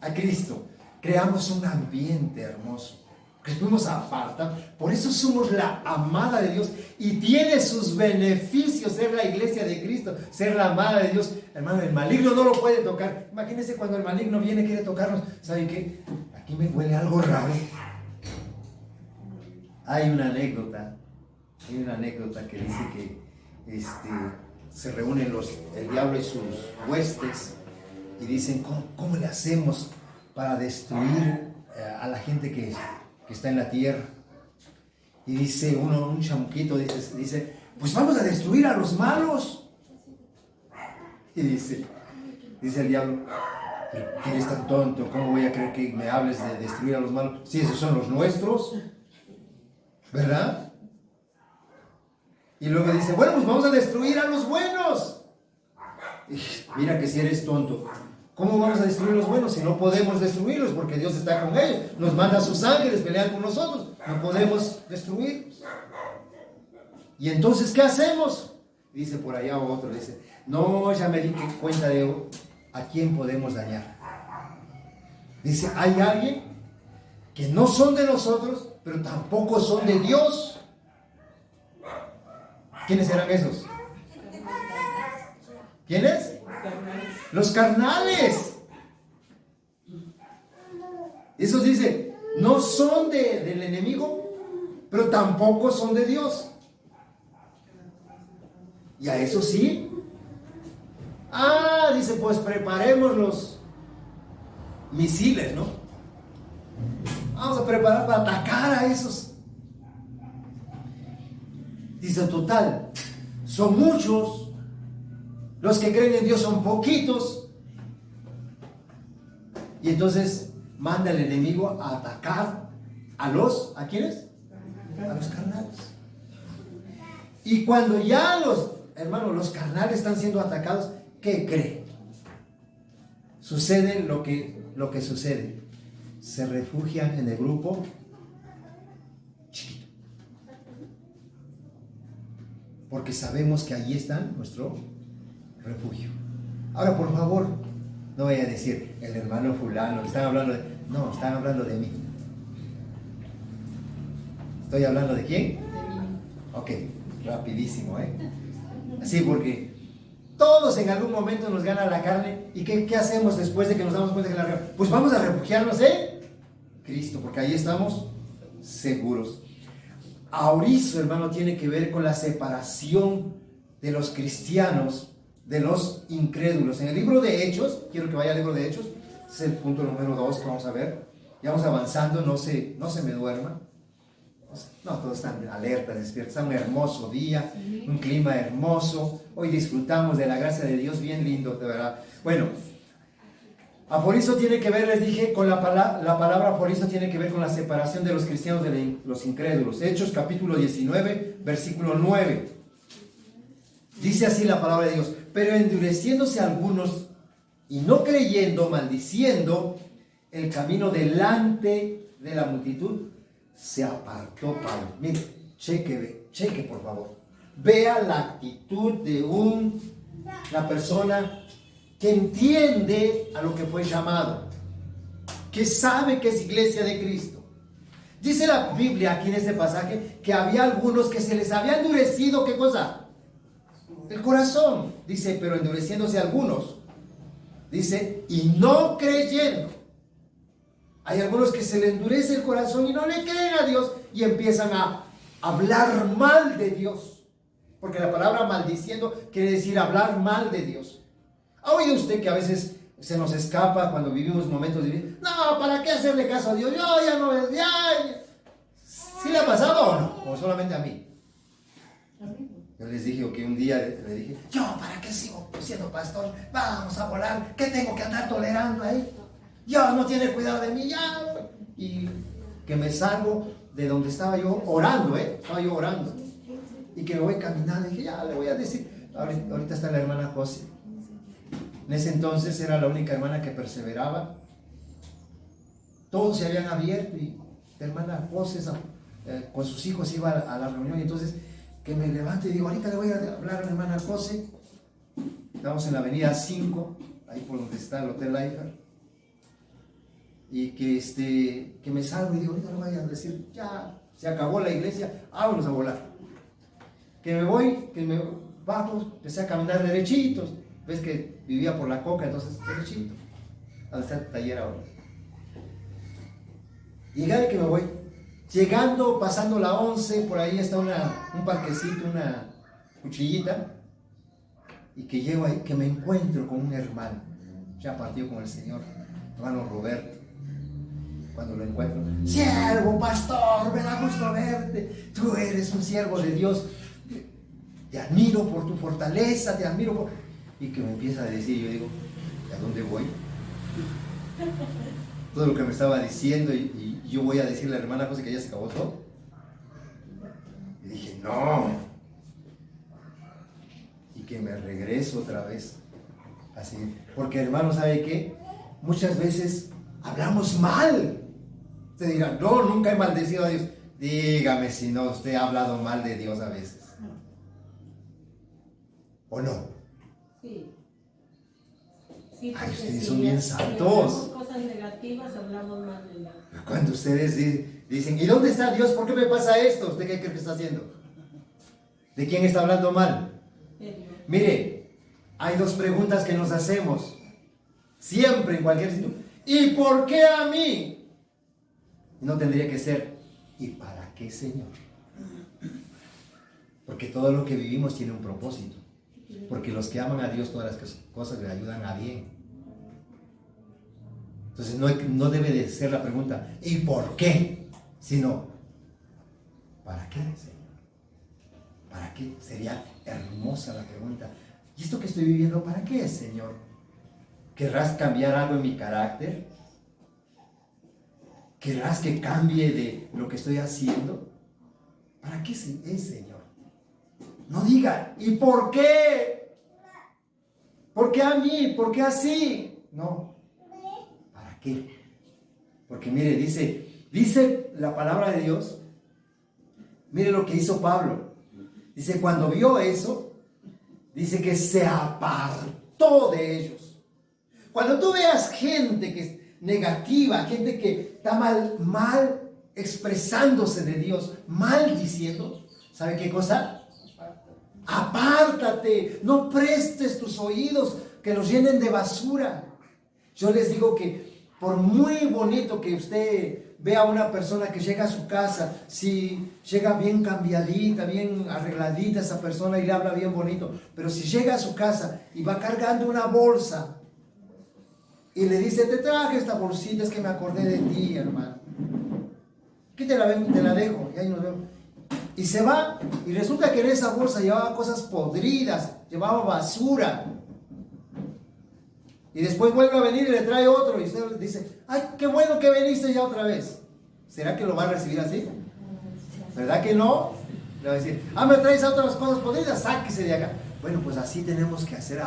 A: A Cristo. Creamos un ambiente hermoso. Que fuimos apartar. Por eso somos la amada de Dios. Y tiene sus beneficios ser la iglesia de Cristo, ser la amada de Dios. Hermano, el maligno no lo puede tocar. Imagínense cuando el maligno viene y quiere tocarnos. ¿Saben qué? Aquí me huele algo raro. Hay una anécdota que dice que se reúnen el diablo y sus huestes y dicen, ¿cómo le hacemos para destruir a la gente que está en la tierra? Y dice un chamuquito, dice, pues vamos a destruir a los malos. Y dice el diablo, ¿quién es tan tonto? ¿Cómo voy a creer que me hables de destruir a los malos? Si esos son los nuestros, ¿verdad? Y luego dice, bueno, pues vamos a destruir a los buenos. Y mira que si eres tonto, ¿cómo vamos a destruir a los buenos si no podemos destruirlos? Porque Dios está con ellos, nos manda a sus ángeles, pelean con nosotros, no podemos destruirlos. Y entonces, ¿qué hacemos? Dice por allá otro, dice, no, ya me di cuenta de a quién podemos dañar. Dice, hay alguien que no son de nosotros, pero tampoco son de Dios. ¿Quiénes eran esos? ¿Quiénes? Los carnales. Esos dice, no son del enemigo, pero tampoco son de Dios. Y a eso sí. Dice, pues preparemos los misiles, ¿no? Vamos a preparar para atacar a esos. Dice, total, son muchos, los que creen en Dios son poquitos. Y entonces manda el enemigo a atacar ¿a quiénes? A los carnales. Y cuando ya los carnales están siendo atacados, ¿qué cree? Sucede lo que sucede. Se refugian en el grupo chiquito. Porque sabemos que allí está nuestro refugio. Ahora, por favor, no vaya a decir, el hermano fulano, están hablando de... No, están hablando de mí. ¿Estoy hablando de quién?
B: De mí.
A: Ok, rapidísimo, Así, porque todos en algún momento nos gana la carne. ¿Y qué hacemos después de que nos damos cuenta que la carne? Pues vamos a refugiarnos en Cristo, porque ahí estamos seguros. Aurizo, hermano, tiene que ver con la separación de los cristianos de los incrédulos. En el libro de Hechos, quiero que vaya al libro de Hechos, es el punto número 2 que vamos a ver. Ya vamos avanzando, no se me duerma. No, todos están alertas, despiertos. Está un hermoso día, un clima hermoso. Hoy disfrutamos de la gracia de Dios, bien lindo, de verdad. Bueno, aforizo tiene que ver, les dije, con la palabra aforizo tiene que ver con la separación de los cristianos de los incrédulos. Hechos capítulo 19, versículo 9. Dice así la palabra de Dios: pero endureciéndose algunos y no creyendo, maldiciendo el camino delante de la multitud, se apartó Pablo. Mire, cheque por favor. Vea la actitud de una persona que entiende a lo que fue llamado, que sabe que es iglesia de Cristo. Dice la Biblia aquí en este pasaje que había algunos que se les había endurecido, ¿qué cosa? El corazón. Dice, pero endureciéndose algunos. Dice, y no creyendo. Hay algunos que se les endurece el corazón y no le creen a Dios y empiezan a hablar mal de Dios. Porque la palabra maldiciendo quiere decir hablar mal de Dios. ¿Ha oído usted que a veces se nos escapa cuando vivimos momentos de vida? No, ¿para qué hacerle caso a Dios? Yo ya no, ya. ¿Sí le ha pasado o no? ¿O solamente a mí? Yo les dije que un día le dije, yo, ¿para qué sigo siendo pastor? Vamos a volar, ¿qué tengo que andar tolerando ahí? Dios no tiene cuidado de mí, ya. Y que me salgo de donde estaba yo orando, estaba yo orando. Y que me voy caminando y dije, ya le voy a decir, ahorita está la hermana José. En ese entonces era la única hermana que perseveraba. Todos se habían abierto y la hermana José con sus hijos iba a la reunión. Y entonces que me levanto y digo, ahorita le voy a hablar a la hermana José. Estamos en la avenida 5, ahí por donde está el Hotel Lifeguard. Y que me salgo y digo, ahorita le voy a decir, ya se acabó la iglesia, vámonos a volar. Que me voy, que me bajo, empecé a caminar derechitos. Ves que vivía por la Coca, entonces derechito. Donde está el taller ahora. Y ya que me voy, llegando, pasando la 11, por ahí está un parquecito, una cuchillita. Y que llego ahí, que me encuentro con un hermano. Ya partió con el Señor, hermano Roberto. Cuando lo encuentro, siervo, pastor, me da gusto verte. Tú eres un siervo de Dios. Te admiro por tu fortaleza, te admiro por... Y que me empieza a decir, yo digo, ¿a dónde voy? Todo lo que me estaba diciendo y yo voy a decirle a la hermana José que ya se acabó todo. Y dije, no. Y que me regreso otra vez. Así. Porque hermano, ¿sabe qué? Muchas veces hablamos mal. Usted dirá, no, nunca he maldecido a Dios. Dígame si no, usted ha hablado mal de Dios a veces. ¿O no?
C: Sí. Sí,
A: ay, ustedes
C: si
A: son bien santos.
C: Si hacemos cosas negativas, hablamos mal de Dios.
A: Cuando ustedes dicen, ¿y dónde está Dios? ¿Por qué me pasa esto? ¿Usted qué cree que está haciendo? ¿De quién está hablando mal? Mire, hay dos preguntas que nos hacemos. Siempre, en cualquier situación. ¿Y por qué a mí? No tendría que ser, ¿y para qué, Señor? Porque todo lo que vivimos tiene un propósito. Porque los que aman a Dios, todas las cosas le ayudan a bien. Entonces no debe de ser la pregunta, ¿y por qué? Sino, ¿para qué, Señor? ¿Para qué? Sería hermosa la pregunta. ¿Y esto que estoy viviendo, para qué, Señor? ¿Querrás cambiar algo en mi carácter? ¿Querrás que cambie de lo que estoy haciendo? ¿Para qué es, Señor? No diga, ¿y por qué? ¿Por qué a mí? ¿Por qué así? No. ¿Para qué? Porque mire, dice la palabra de Dios, mire lo que hizo Pablo. Dice, cuando vio eso, dice que se apartó de ellos. Cuando tú veas gente que es negativa, gente que está mal expresándose de Dios, mal diciendo, ¿sabe qué cosa? Apártate, no prestes tus oídos que los llenen de basura. Yo les digo que por muy bonito que usted vea a una persona que llega a su casa, si llega bien cambiadita, bien arregladita esa persona y le habla bien bonito, pero si llega a su casa y va cargando una bolsa y le dice, te traje esta bolsita, es que me acordé de ti, hermano. Aquí te la dejo, y ahí nos vemos. Y se va, y resulta que en esa bolsa llevaba cosas podridas, llevaba basura. Y después vuelve a venir y le trae otro, y usted dice, ay, qué bueno que viniste ya otra vez. ¿Será que lo va a recibir así? ¿Verdad que no? Le va a decir, me traes a otras cosas podridas, sáquese de acá. Bueno, pues así tenemos que hacer,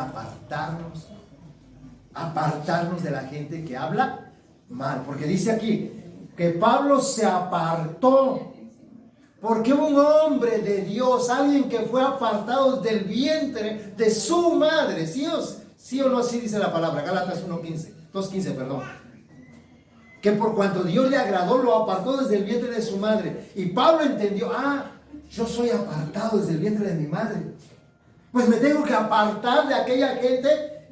A: apartarnos de la gente que habla mal. Porque dice aquí que Pablo se apartó. Porque un hombre de Dios, alguien que fue apartado del vientre de su madre, ¿sí o no? Así dice la palabra, Gálatas 2:15, perdón. Que por cuanto Dios le agradó, lo apartó desde el vientre de su madre. Y Pablo entendió, yo soy apartado desde el vientre de mi madre. Pues me tengo que apartar de aquella gente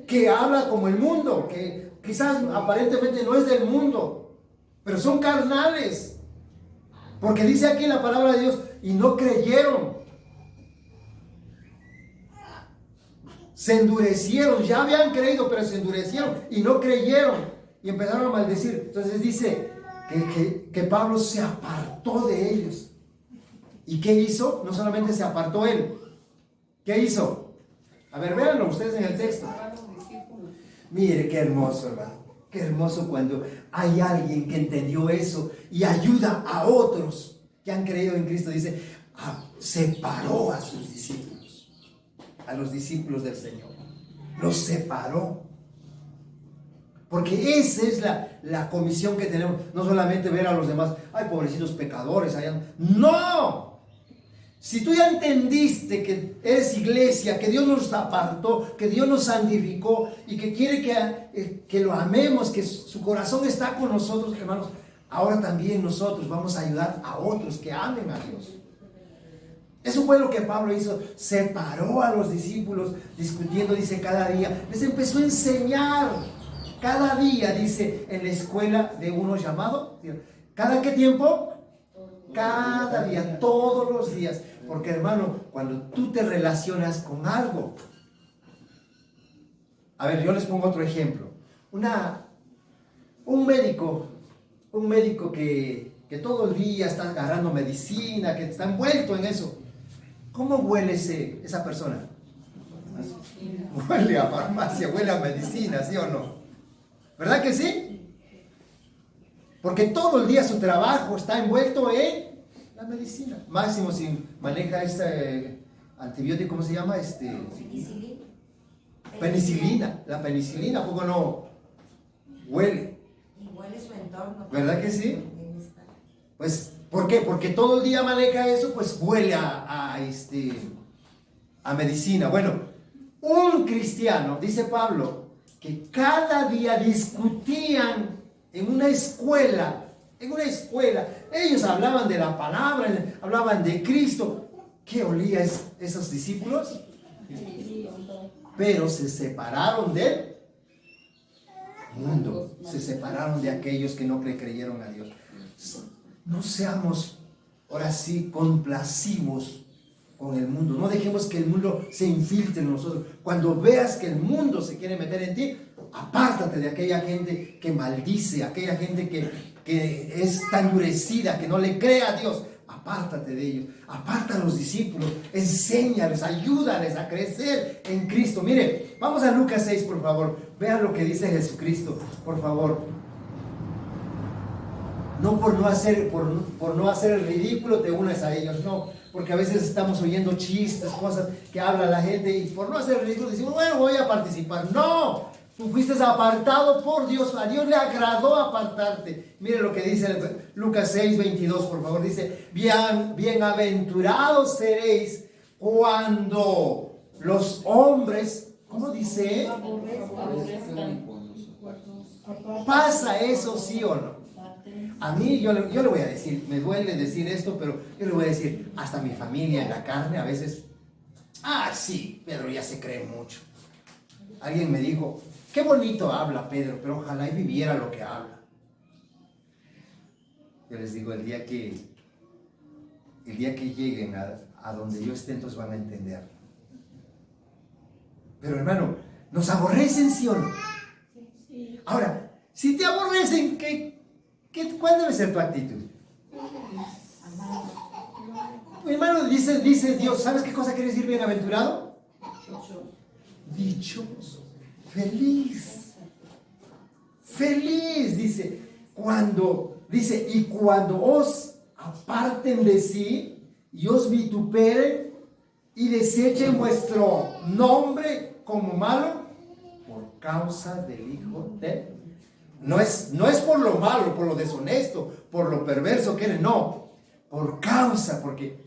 A: que habla como el mundo, que quizás aparentemente no es del mundo, pero son carnales. Porque dice aquí la palabra de Dios, y no creyeron. Se endurecieron, ya habían creído, pero se endurecieron y no creyeron. Y empezaron a maldecir. Entonces dice que Pablo se apartó de ellos. ¿Y qué hizo? No solamente se apartó él. ¿Qué hizo? A ver, véanlo ustedes en el texto. Mire, qué hermoso, hermano. Qué hermoso cuando hay alguien que entendió eso y ayuda a otros que han creído en Cristo. Dice, separó a sus discípulos, a los discípulos del Señor. Los separó. Porque esa es la comisión que tenemos. No solamente ver a los demás, pobrecitos pecadores allá. ¡No! Si tú ya entendiste que eres iglesia, que Dios nos apartó, que Dios nos santificó y que quiere que lo amemos, que su corazón está con nosotros, hermanos, ahora también nosotros vamos a ayudar a otros que amen a Dios. Eso fue lo que Pablo hizo. Separó a los discípulos discutiendo, dice, cada día. Les empezó a enseñar. Cada día, dice, en la escuela de uno llamado. ¿Cada qué tiempo? Cada día, todos los días. Porque, hermano, cuando tú te relacionas con algo. A ver, yo les pongo otro ejemplo. Un médico que todo el día está agarrando medicina, que está envuelto en eso. ¿Cómo huele esa persona? Huele a farmacia, huele a medicina, ¿sí o no? ¿Verdad que sí? Porque todo el día su trabajo está envuelto en la medicina. Máximo si maneja este antibiótico, ¿cómo se llama? Penicilina. La penicilina, ¿a poco no huele?
D: Y huele su entorno.
A: ¿Verdad que sí? Pues, ¿por qué? Porque todo el día maneja eso, pues huele a medicina. Bueno, un cristiano, dice Pablo, que cada día discutían en una escuela. Ellos hablaban de la palabra, hablaban de Cristo. ¿Qué olía esos discípulos? Pero se separaron del mundo, se separaron de aquellos que no creyeron a Dios. No seamos, ahora sí, complacivos con el mundo. No dejemos que el mundo se infiltre en nosotros. Cuando veas que el mundo se quiere meter en ti, apártate de aquella gente que maldice, aquella gente que es tan endurecida, que no le cree a Dios. Apártate de ellos, aparta a los discípulos, enséñales, ayúdales a crecer en Cristo. Mire, vamos a Lucas 6, por favor. Vean lo que dice Jesucristo, por favor. No por no hacer el ridículo te unes a ellos, no. Porque a veces estamos oyendo chistes, cosas que habla la gente y por no hacer el ridículo decimos, bueno, voy a participar. No, tú fuiste apartado por Dios, a Dios le agradó apartarte. Mire lo que dice Lucas 6:22, por favor, dice, bienaventurados seréis cuando los hombres, ¿cómo dice? ¿Pasa eso, sí o no? A mí, yo le voy a decir, me duele decir esto, pero yo le voy a decir, hasta mi familia en la carne a veces, sí, Pedro ya se cree mucho. Alguien me dijo, qué bonito habla Pedro, pero ojalá y viviera lo que habla. Yo les digo, el día que lleguen a donde yo esté, entonces van a entender. Pero hermano, ¿nos aborrecen, sí o no? Ahora, si te aborrecen, ¿cuál debe ser tu actitud? Mi hermano, dice Dios, ¿sabes qué cosa quiere decir bienaventurado? Dichoso, feliz, dice, y cuando os aparten de sí, y os vituperen y desechen vuestro nombre como malo por causa del Hijo de... No es por lo malo, por lo deshonesto, por lo perverso que eres, no, por causa, porque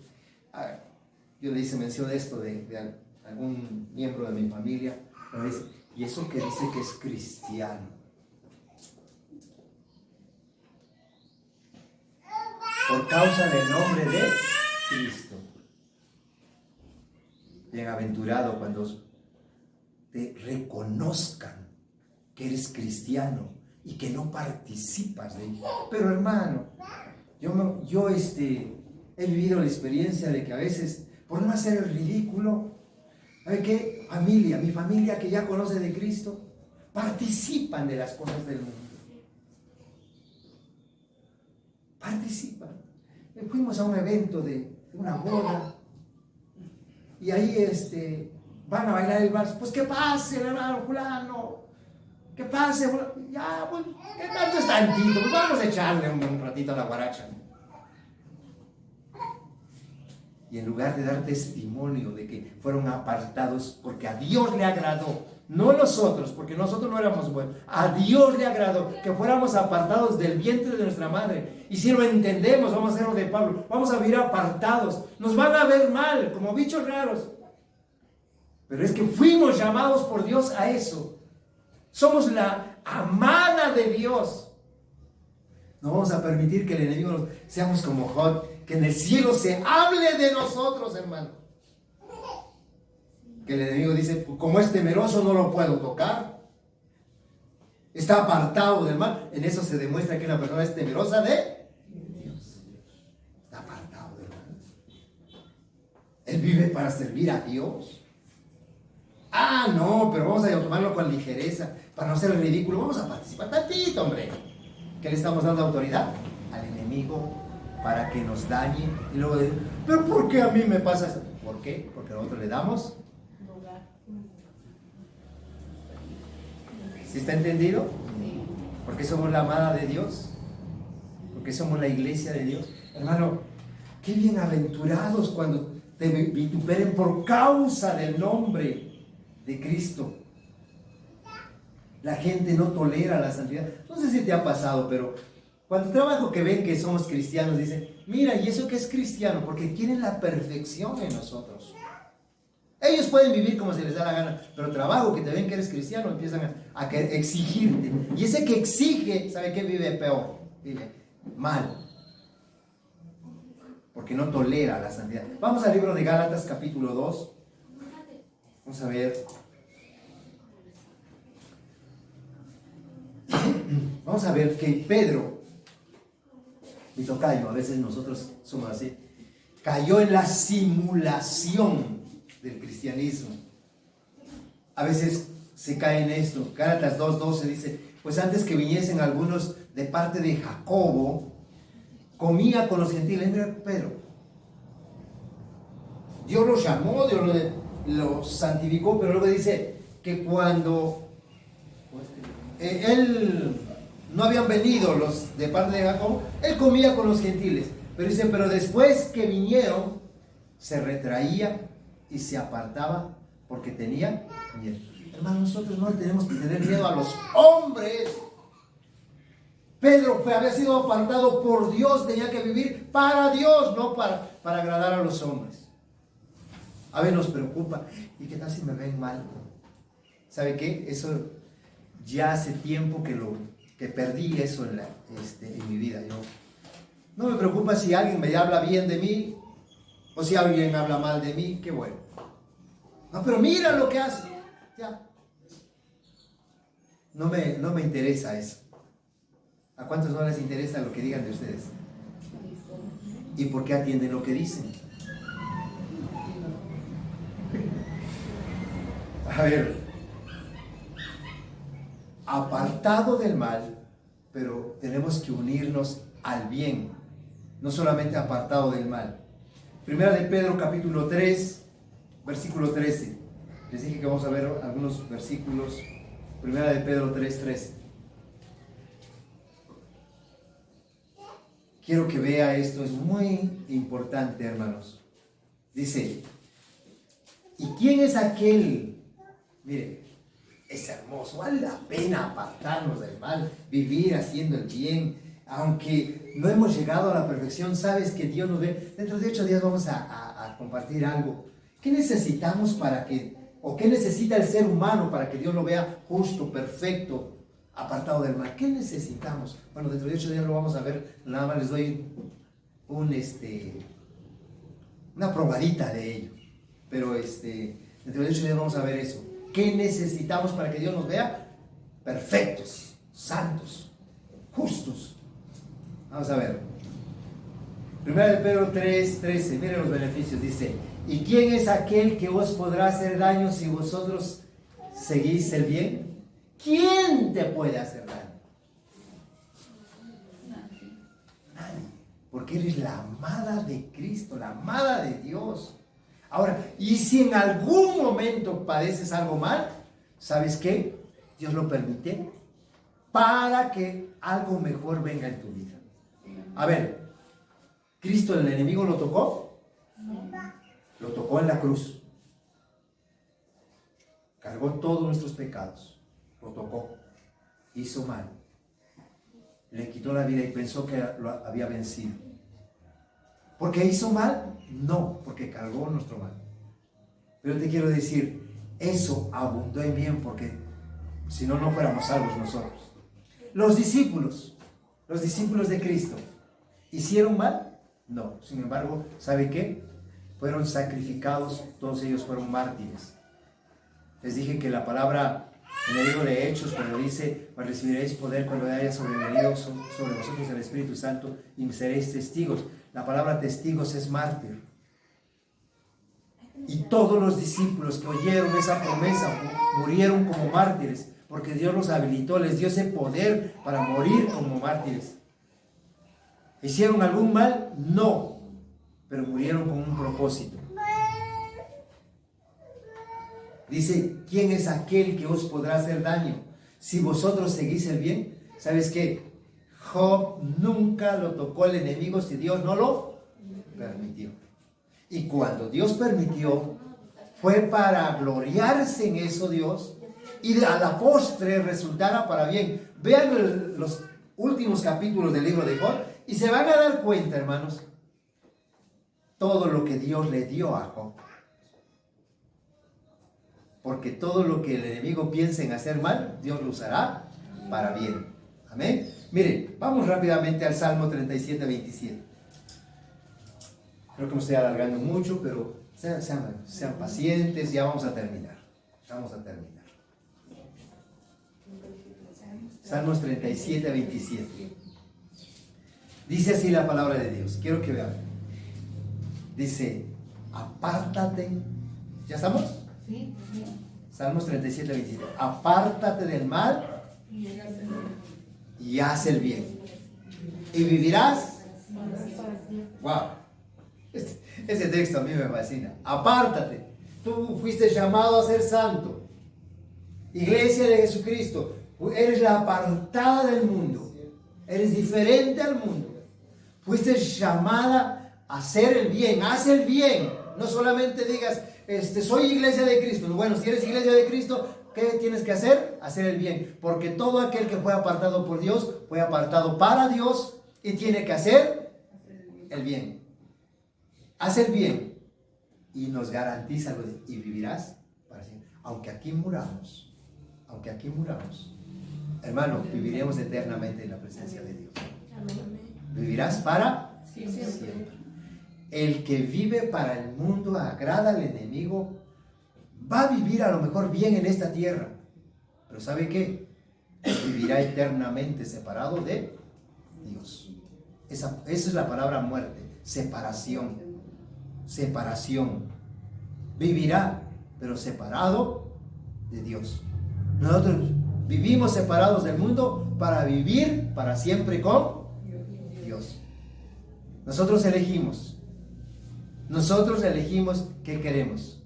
A: yo le hice mención de esto de algún miembro de mi familia, me dice, y eso que dice que es cristiano. Por causa del nombre de Cristo. Bienaventurado cuando te reconozcan que eres cristiano y que no participas de ello. Pero hermano, yo he vivido la experiencia de que a veces, por no hacer el ridículo, ¿sabe qué? Mi familia que ya conoce de Cristo, participan de las cosas del mundo. Participan. Fuimos a un evento de una boda y ahí van a bailar el vals. Pues que pase el hermano fulano, que pase, ya, pues, ¿qué tanto es tantito? Pues vamos a echarle un ratito a la guaracha. Y en lugar de dar testimonio de que fueron apartados porque a Dios le agradó, no a nosotros, porque nosotros no éramos buenos, a Dios le agradó que fuéramos apartados del vientre de nuestra madre. Y si lo entendemos, vamos a hacer lo de Pablo, vamos a vivir apartados, nos van a ver mal, como bichos raros. Pero es que fuimos llamados por Dios a eso. Somos la amada de Dios. No vamos a permitir que el enemigo seamos como Job, que en el cielo se hable de nosotros, hermano. Que el enemigo dice, como es temeroso no lo puedo tocar. Está apartado del mal. En eso se demuestra que una persona es temerosa de Dios. Está apartado del mal. Él vive para servir a Dios. No, pero vamos a tomarlo con ligereza, para no hacer el ridículo. Vamos a participar tantito, hombre. ¿Qué le estamos dando autoridad? Al enemigo para que nos dañe. Y luego decir, ¿pero por qué a mí me pasa esto? ¿Por qué? Porque nosotros le damos
C: lugar.
A: ¿Sí está entendido? Porque somos la amada de Dios. Porque somos la iglesia de Dios. Hermano, qué bienaventurados cuando te vituperen por causa del nombre de Cristo. La gente no tolera la santidad. No sé si te ha pasado, pero cuando trabajo que ven que somos cristianos, dicen, mira, ¿y eso qué es cristiano? Porque quieren la perfección en nosotros. Ellos pueden vivir como se les da la gana, pero trabajo que te ven que eres cristiano, empiezan a exigirte. Y ese que exige, ¿sabe qué? Vive peor, vive mal. Porque no tolera la santidad. Vamos al libro de Gálatas, capítulo 2. Vamos a ver. Vamos a ver que Pedro, mi tocayo, a veces nosotros somos así, cayó en la simulación del cristianismo. A veces se cae en esto. Gálatas 2:12 dice, pues antes que viniesen algunos de parte de Jacobo, comía con los gentiles. Mira, Pedro, Dios los llamó, Dios los santificó, pero luego dice que cuando él no habían venido los de parte de Jacob, él comía con los gentiles. Pero dice, pero después que vinieron, se retraía y se apartaba porque tenía miedo. Hermano, nosotros no tenemos que tener miedo a los hombres. Pedro había sido apartado por Dios, tenía que vivir para Dios, no para agradar a los hombres. A veces nos preocupa, ¿y qué tal si me ven mal? ¿Sabe qué? Eso ya hace tiempo que perdí eso en mi vida. Yo no me preocupa si alguien me habla bien de mí o si alguien habla mal de mí, qué bueno. No, pero mira lo que hace. Ya. No me interesa eso. ¿A cuántos no les interesa lo que digan de ustedes? ¿Y por qué atienden lo que dicen? A ver, apartado del mal, pero tenemos que unirnos al bien, no solamente apartado del mal. Primera de Pedro capítulo 3, versículo 13. Les dije que vamos a ver algunos versículos. Primera de Pedro 3:13. quiero que vea esto, es muy importante, hermanos. Dice, ¿y quién es aquel? Mire, es hermoso, vale la pena apartarnos del mal, vivir haciendo el bien, aunque no hemos llegado a la perfección. Sabes que Dios nos ve. Dentro de 8 días vamos a compartir algo. ¿Qué necesitamos o qué necesita el ser humano para que Dios lo vea justo, perfecto, apartado del mal? ¿Qué necesitamos? Bueno, dentro de 8 días lo vamos a ver. Nada más les doy una probadita de ello. Pero dentro de 8 días vamos a ver eso. ¿Qué necesitamos para que Dios nos vea perfectos, santos, justos? Vamos a ver. Primera de Pedro 3:13. Miren los beneficios. Dice, ¿y quién es aquel que os podrá hacer daño si vosotros seguís el bien? ¿Quién te puede hacer daño? Nadie. Porque eres la amada de Cristo, la amada de Dios. Ahora, y si en algún momento padeces algo mal, ¿sabes qué? Dios lo permite para que algo mejor venga en tu vida. A ver, ¿Cristo el enemigo lo tocó? Lo tocó en la cruz. Cargó todos nuestros pecados. Lo tocó. Hizo mal. Le quitó la vida y pensó que lo había vencido. ¿Por qué hizo mal? No, porque cargó nuestro mal. Pero te quiero decir, eso abundó en bien, porque si no, no fuéramos salvos nosotros. Los discípulos de Cristo, ¿hicieron mal? No. Sin embargo, ¿sabe qué? Fueron sacrificados, todos ellos fueron mártires. Les dije que la palabra en el libro de Hechos, cuando dice, recibiréis poder cuando haya sobrevenido sobre vosotros el Espíritu Santo y me seréis testigos. La palabra testigos es mártir. Y todos los discípulos que oyeron esa promesa murieron como mártires, porque Dios los habilitó, les dio ese poder para morir como mártires. ¿Hicieron algún mal? No, pero murieron con un propósito. Dice, ¿quién es aquel que os podrá hacer daño si vosotros seguís el bien? ¿Sabes qué? Job nunca lo tocó el enemigo si Dios no lo permitió. Y cuando Dios permitió, fue para gloriarse en eso Dios y a la postre resultara para bien. Vean los últimos capítulos del libro de Job y se van a dar cuenta, hermanos, todo lo que Dios le dio a Job. Porque todo lo que el enemigo piensa en hacer mal, Dios lo usará para bien. Amén. Miren, vamos rápidamente al Salmo 37, 27. Creo que me estoy alargando mucho, pero sean pacientes, ya vamos a terminar. Vamos a terminar. Salmos 37, 27. Dice así la palabra de Dios. Quiero que vean. Dice, apártate. ¿Ya estamos?
C: Sí.
A: Salmos 37, 27. Apártate del mal y haz el bien. Y vivirás. Wow. Ese texto a mí me fascina. Apártate. Tú fuiste llamado a ser santo. Iglesia de Jesucristo. Eres la apartada del mundo. Eres diferente al mundo. Fuiste llamada a hacer el bien. Haz el bien. No solamente digas, soy iglesia de Cristo. Bueno, si eres iglesia de Cristo, ¿qué tienes que hacer? Hacer el bien. Porque todo aquel que fue apartado por Dios, fue apartado para Dios y tiene que hacer el bien. Haz el bien y nos garantiza y vivirás para siempre. Aunque aquí muramos, hermano, viviremos eternamente en la presencia de Dios. Vivirás para siempre. El que vive para el mundo agrada al enemigo, va a vivir a lo mejor bien en esta tierra, pero ¿sabe qué? Vivirá eternamente separado de Dios. Esa es la palabra muerte, separación. Vivirá, pero separado de Dios. Nosotros vivimos separados del mundo para vivir para siempre con Dios. Nosotros elegimos qué queremos.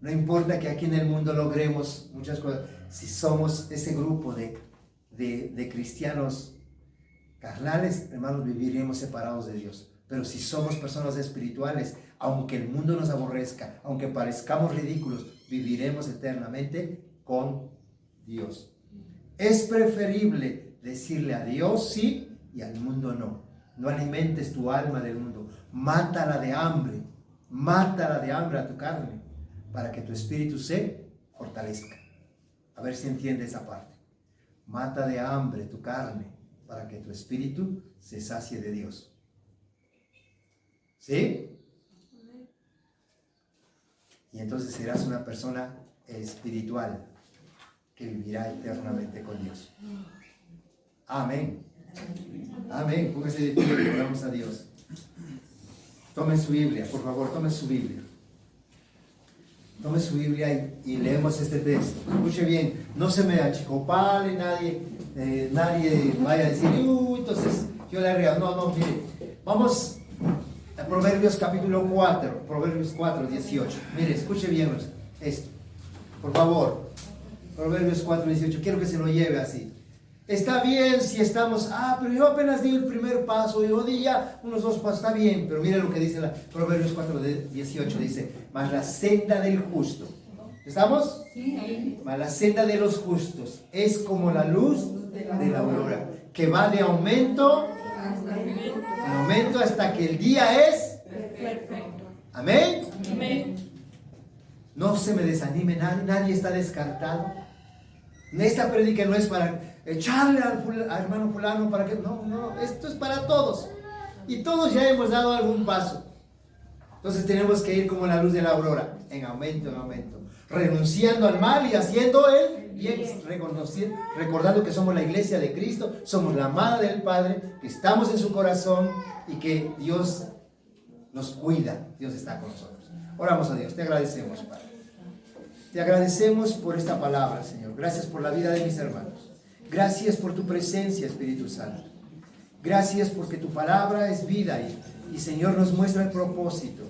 A: No importa que aquí en el mundo logremos muchas cosas, si somos ese grupo de cristianos carnales, hermanos, viviremos separados de Dios. Pero si somos personas espirituales, aunque el mundo nos aborrezca, aunque parezcamos ridículos, viviremos eternamente con Dios. Es preferible decirle a Dios sí y al mundo no. No alimentes tu alma del mundo. Mátala de hambre. Mátala de hambre a tu carne para que tu espíritu se fortalezca. A ver si entiende esa parte. Mata de hambre tu carne para que tu espíritu se sacie de Dios. ¿Sí? Y entonces serás una persona espiritual que vivirá eternamente con Dios. Amén. Amén. Póngase de pie y oramos a Dios. Tome su Biblia, por favor, tome su Biblia. Tome su Biblia y leemos este texto. Escuche bien, no se me achicopale, nadie vaya a decir, entonces yo le arreglo. No, mire, vamos a Proverbios capítulo 4, Proverbios 4, 18. Mire, escuche bien esto, por favor. Proverbios 4, 18, quiero que se lo lleve así. Está bien si estamos, pero yo apenas di el primer paso, yo di ya unos 2 pasos, está bien, pero mire lo que dice Proverbios 4, 18, dice, mas la senda del justo, ¿estamos?
B: Sí, ahí.
A: Mas la senda de los justos es como la luz de la aurora, que va de aumento en aumento hasta que el día es
C: Perfecto.
A: amén.
C: Amén.
A: No se me desanime, nadie está descartado. Esta prédica no es para echarle al hermano fulano para que... No, esto es para todos. Y todos ya hemos dado algún paso. Entonces tenemos que ir como la luz de la aurora, en aumento, renunciando al mal y haciendo el bien, recordando que somos la iglesia de Cristo, somos la amada del Padre, que estamos en su corazón y que Dios nos cuida, Dios está con nosotros. Oramos a Dios, te agradecemos, Padre. Te agradecemos por esta palabra, Señor. Gracias por la vida de mis hermanos. Gracias por tu presencia, Espíritu Santo. Gracias porque tu palabra es vida y Señor nos muestra el propósito.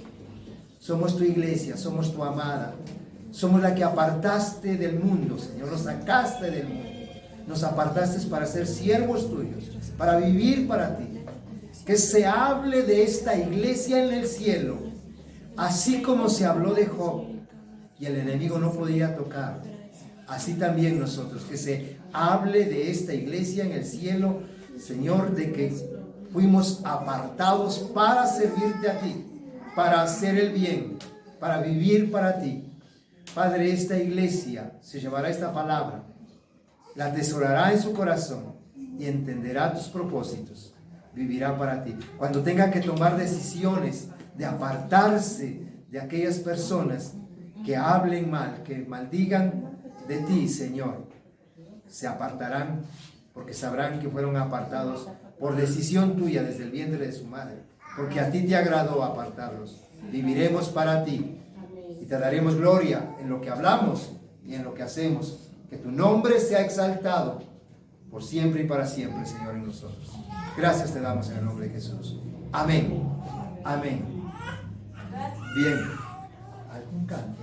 A: Somos tu iglesia, somos tu amada. Somos la que apartaste del mundo, Señor. Nos sacaste del mundo. Nos apartaste para ser siervos tuyos, para vivir para ti. Que se hable de esta iglesia en el cielo, así como se habló de Job y el enemigo no podía tocar. Así también nosotros, que se hable de esta iglesia en el cielo, Señor, de que fuimos apartados para servirte a ti, para hacer el bien, para vivir para ti. Padre, esta iglesia se llevará esta palabra, la atesorará en su corazón y entenderá tus propósitos, vivirá para ti. Cuando tenga que tomar decisiones de apartarse de aquellas personas que hablen mal, que maldigan de ti, Señor, se apartarán porque sabrán que fueron apartados por decisión tuya desde el vientre de su madre, porque a ti te agradó apartarlos. Viviremos para ti y te daremos gloria en lo que hablamos y en lo que hacemos. Que tu nombre sea exaltado por siempre y para siempre, Señor, en nosotros. Gracias te damos en el nombre de Jesús. Amén. Amén. Bien. ¿Algún canto?